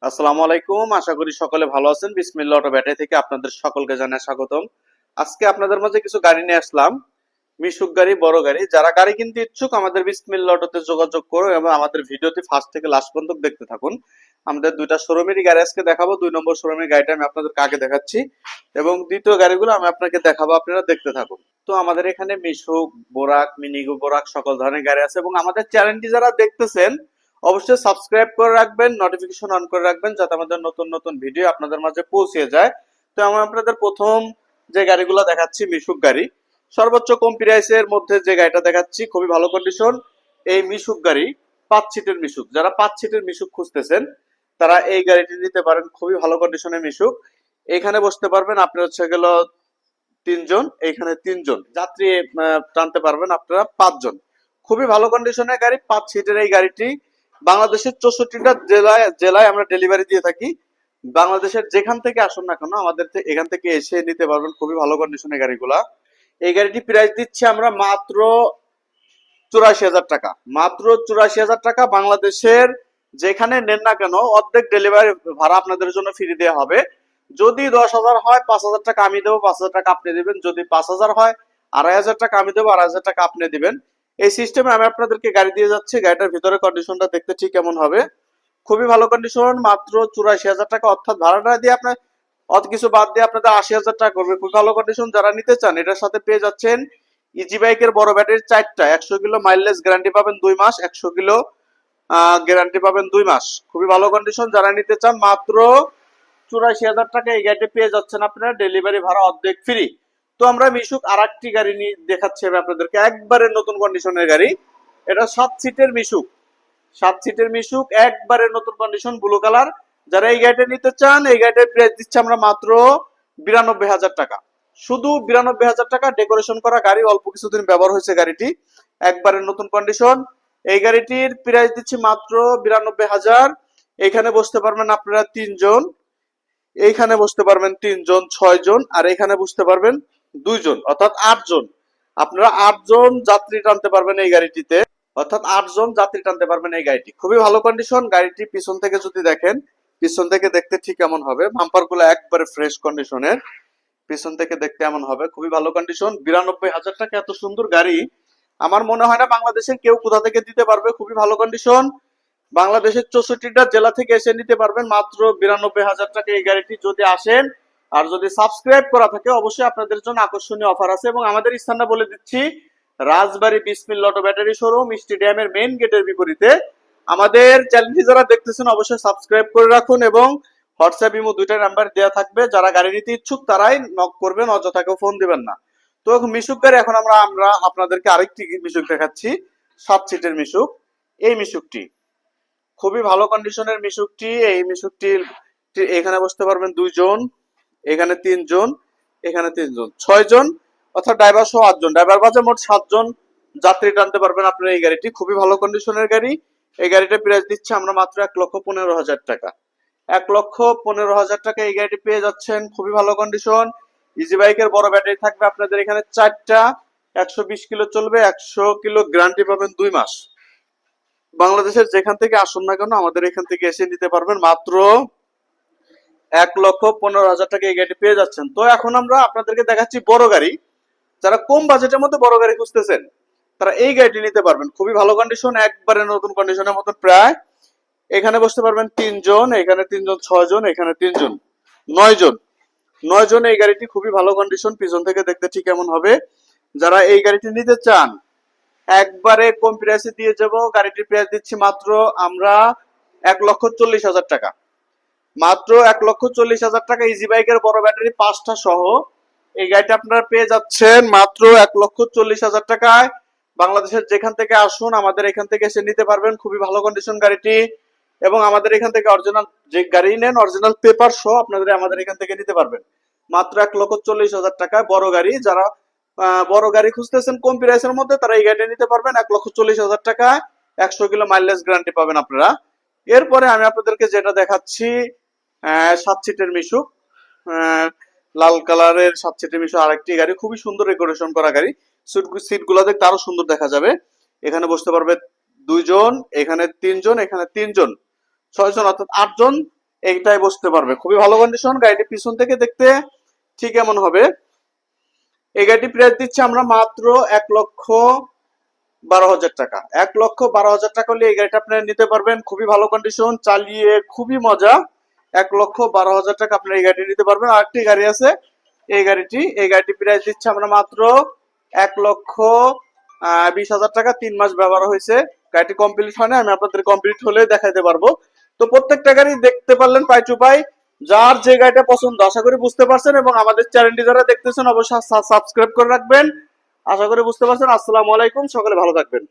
আসসালামু আলাইকুম, আশা করি সকলে ভালো আছেন। বিসমিল্লাহ অটো ব্যাটারি থেকে আপনাদের সকলকে জানাই স্বাগতম। আজকে আপনাদের মাঝে কিছু গাড়ি নিয়ে আসলাম, মিশুক গাড়ি, বড় গাড়ি। যারা গাড়ি কিনতে ইচ্ছুক আমাদের বিসমিল্লাহ অটোতে যোগাযোগ করুন এবং আমাদের ভিডিওটি ফার্স্ট থেকে লাস্ট পর্যন্ত দেখতে থাকুন। আমাদের দুইটা শোরুমেরই গাড়ি আজকে দেখাবো। 2 নম্বর শোরুমের গাড়িটা আমি আপনাদের আগে দেখাচ্ছি এবং দ্বিতীয় গাড়িগুলো আমি আপনাকে দেখাবো, আপনারা দেখতে থাকুন। তো আমাদের এখানে মিশুক, বোরাক, মিনিগো বোরাক সকল ধরনের গাড়ি আছে এবং আমাদের চ্যানেলটি যারা দেখতেছেন অবশ্যই সাবস্ক্রাইব করে রাখবেন, নোটিফিকেশন অন করে রাখবেন যাতে আমাদের নতুন নতুন ভিডিও আপনাদের মাঝে পৌঁছে যায়। তো আমি আপনাদের প্রথম যে গাড়িগুলো দেখাচ্ছি মিশুক গাড়ি, সর্বোচ্চ কম প্রাইসের মধ্যে যে গাড়িটা দেখাচ্ছি, খুবই ভালো কন্ডিশন। এই মিশুক গাড়ি 5 সিটের মিশুক, যারা 5 সিটের মিশুক খুঁজতেছেন তারা এই গাড়িটি নিতে পারেন। খুবই ভালো কন্ডিশনের মিশুক। এখানে বসতে পারবেন আপনি হচ্ছে গেল 3 জন, এইখানে 3 জন যাত্রী টানতে পারবেন আপনারা 5 জন। খুবই ভালো কন্ডিশনের গাড়ি, 5 সিটের এই গাড়িটি বাংলাদেশের 64টা জেলায় জেলায় আমরা ডেলিভারি দিয়ে থাকি। বাংলাদেশের যেখান থেকে আসুন না কেন আমাদের এখান থেকে এসে নিতে পারবেন। খুবই ভালো কন্ডিশনের গাড়িগুলা। এই গাড়িটি প্রাইস দিচ্ছি আমরা মাত্র 84,000 টাকা। মাত্র 84,000 টাকা। বাংলাদেশের যেখানে নেন না কেন অর্ধেক ডেলিভারি ভাড়া আপনাদের জন্য ফ্রি দেওয়া হবে। যদি 10,000 হয় 5,000 টাকা আমি দেবো, 5,000 টাকা আপনি দিবেন। যদি 5,000 হয় 2,500 টাকা আমি দেবো, 2,500 টাকা আপনি দিবেন। এই সিস্টেমে আমি আপনাদেরকে গাড়ি দিয়ে যাচ্ছি। গাড়িটার ভিতরে কন্ডিশনটা দেখতে ঠিক কেমন হবে, খুবই ভালো কন্ডিশন। মাত্র 84,000 টাকা, অর্থাৎ ভাড়াটা দিয়ে আপনার অত কিছু বাদ দিয়ে আপনাদের 80,000 টাকা করবে। খুব ভালো কন্ডিশন। যারা নিতে চান এটার সাথে পেয়ে যাচ্ছেন ইজি বাইকের বড় ব্যাটারি 4টা, 100 কিলো মাইলেজ গ্যারান্টি পাবেন 2 মাস, 100 কিলো গ্যারান্টি পাবেন 2 মাস। খুবই ভালো কন্ডিশন। যারা নিতে চান মাত্র 84,000 টাকা এই গাড়িটি পেয়ে যাচ্ছেন আপনারা, ডেলিভারি ভাড়া অর্ধেক ফ্রি। তো আমরা মিশুক আর একটি গাড়ি নিয়ে দেখাচ্ছি আমি আপনাদেরকে, একবারে নতুন কন্ডিশনের গাড়ি। এটা 7 সিটের মিশুক, 7 সিটের মিশুক, একবারে নতুন কন্ডিশন, ব্লু কালার। যারা এই গাড়িটা নিতে চান এই গাড়িটার প্রাইস দিচ্ছি আমরা মাত্র 92,000 টাকা। শুধু 92,000 টাকা। ডেকোরেশন করা গাড়ি, অল্প কিছুদিন ব্যবহার হয়েছে গাড়িটি, একবারে নতুন কন্ডিশন। এই গাড়িটির প্রাইস দিচ্ছি মাত্র 92,000। এখানে বসতে পারবেন আপনারা 3 জন, এইখানে বসতে পারবেন 3 জন, 6 জন, আর এখানে বসতে পারবেন 2 জন, অর্থাৎ 8 জন। আপনারা 8 জন যাত্রী টানতে পারবেন এই গাড়িটিতে, অর্থাৎ 8 জন যাত্রী টানতে পারবেন এই গাড়িটি। খুবই ভালো কন্ডিশন। গাড়িটি পিছন থেকে যদি দেখেন, পিছন থেকে দেখতে ঠিক এমন হবে। বাম্পার গুলো একবারে ফ্রেশ কন্ডিশনের, পিছন থেকে দেখতে এমন হবে। খুবই ভালো কন্ডিশন। 92,000 টাকা এত সুন্দর গাড়ি আমার মনে হয় না বাংলাদেশের কেউ কোথা থেকে দিতে পারবে। খুবই ভালো কন্ডিশন। বাংলাদেশের 64টা জেলা থেকে এসে নিতে পারবেন মাত্র 92,000 টাকা এই গাড়িটি যদি আসেন। আর যদি সাবস্ক্রাইব করা থাকে অবশ্যই আপনাদের জন্য আকর্ষণীয় অফার আছে। এবং আমাদের স্থানটা বলে দিচ্ছি, রাজবাড়ী বিসমিল্লাহ অটো ব্যাটারি শোরুম, স্টেডিয়ামের মেইন গেটের বিপরীতে। আমাদের চ্যানেলটি যারা দেখতেছেন অবশ্যই সাবস্ক্রাইব করে রাখুন এবং হোয়াটসঅ্যাপ, ইমো দুইটা নাম্বার দেওয়া থাকবে। যারা গাড়ি নিতে ইচ্ছুক তারাই নক করবেন, অযথা কেউ ফোন দিবেন না। তো মিশুক গাড়ি এখন আমরা আমরা আপনাদেরকে আরেকটি মিশুক দেখাচ্ছি, 7 সিটের মিশুক। এই মিশুকটি খুবই ভালো কন্ডিশনের মিশুকটি। এই মিশুকটির এখানে বসতে পারবেন 2 জন, এখানে 3 জন, এখানে 3 জন, 6 জন, অর্থাৎ ড্রাইভার সহ 8 জন। ড্রাইভার বাজে মোট 7 জন যাত্রী টানতে পারবেন আপনারা এই গাড়িটি। খুবই ভালো কন্ডিশনের গাড়ি। এই গাড়িটার প্রাইস দিচ্ছে আমরা মাত্র 1,15,000 টাকা। 1,15,000 টাকা এই গাড়িটি পেয়ে যাচ্ছেন। খুবই ভালো কন্ডিশন। ইজি বাইকের বড় ব্যাটারি থাকবে আপনাদের এখানে 4টা, 120 কিলো চলবে, 100 কিলো গ্যারান্টি পাবেন 2 মাস। বাংলাদেশের যেখান থেকে আসুন না কেন আমাদের এখান থেকে এসে নিতে পারবেন মাত্র 1,15,000 টাকা এই গাড়ি পেয়ে যাচ্ছেন। তো এখন আমরা আপনাদেরকে দেখাচ্ছি বড় গাড়ি। যারা কম বাজেটের মধ্যে বড় গাড়ি খুঁজতেছেন তারা এই গাড়িটি নিতে পারবেন। খুবই ভালো কন্ডিশন, একবারে নতুন কন্ডিশনের মতন প্রায়। এখানে বসতে পারবেন 3 জন, এখানে 3 জন, 6 জন, এখানে 3 জন, 9 জন, 9 জন এই গাড়িটি। খুবই ভালো কন্ডিশন। পিছন থেকে দেখতে ঠিক এমন হবে। যারা এই গাড়িটি নিতে চান একবারে কম প্রাইসে দিয়ে যাব। গাড়িটির প্রাইস দিচ্ছি মাত্র আমরা 1,40,000 টাকা। মাত্র 1,40,000 টাকা। ইজি বাইকের বড় ব্যাটারি 5টা সহ এই গাড়িটা আপনারা পেয়ে যাচ্ছেন মাত্র 1,40,000 টাকায়। বাংলাদেশের যেখান থেকে আসুন আমাদের এখান থেকে এসে নিতে পারবেন। খুবই ভালো কন্ডিশন গাড়িটি এবং আমাদের এখান থেকে অরিজিনাল যে গাড়ি নেন অরিজিনাল পেপার সহ আপনাদের আমাদের এখান থেকে নিতে পারবেন মাত্র 1,40,000 টাকায় বড় গাড়ি। যারা বড় গাড়ি খুঁজতেছেন কম প্রাইসের মধ্যে তারা এই গাড়িটা নিতে পারবেন 1,40,000 টাকায়। 100 কিলো মাইলেজ গ্যারান্টি পাবেন আপনারা। এরপরে আমি আপনাদেরকে যেটা দেখাচ্ছি 7 সিটের মিশুক, লাল কালারের 7 সিটের মিশুক আরেকটি গাড়ি। খুবই সুন্দর ডেকোরেশন করা গাড়ি। সিট গুলা দেখতে আরো সুন্দর দেখা যাবে। এখানে বসতে পারবে 2 জন, এখানে 3 জন, এখানে 3 জন, 6 জন, অর্থাৎ 8 জন এইটাই বসতে পারবে। খুবই ভালো কন্ডিশন। গাড়িটি পিছন থেকে দেখতে ঠিক এমন হবে। এই গাড়িটি প্রাইস দিচ্ছি আমরা মাত্র 1,12,000 টাকা। 1,12,000 টাকা হলে এই গাড়িটা আপনারা নিতে পারবেন। খুবই ভালো কন্ডিশন, চালিয়ে খুবই মজা। 1,12,000 টাকা আপনারা এই গাড়িটি নিতে পারবেন। আরেকটি গাড়ি আছে, এই গাড়িটি প্রাইস দিচ্ছি আমরা মাত্র 1,20,000 টাকা। 3 মাস ব্যবহার হয়েছে, গাড়িটি কমপ্লিট হয় না, আমি আপনাদের কমপ্লিট হলে দেখাইতে পারবো। তো প্রত্যেকটা গাড়ি দেখতে পারলেন পাই টু পাই। যার যে গাড়িটা পছন্দ আশা করি বুঝতে পারছেন, এবং আমাদের চ্যানেলটি যারা দেখতেছেন অবশ্যই সাবস্ক্রাইব করে রাখবেন। আশা করি বুঝতে পারছেন। আসসালামু আলাইকুম, সকলে ভালো থাকবেন।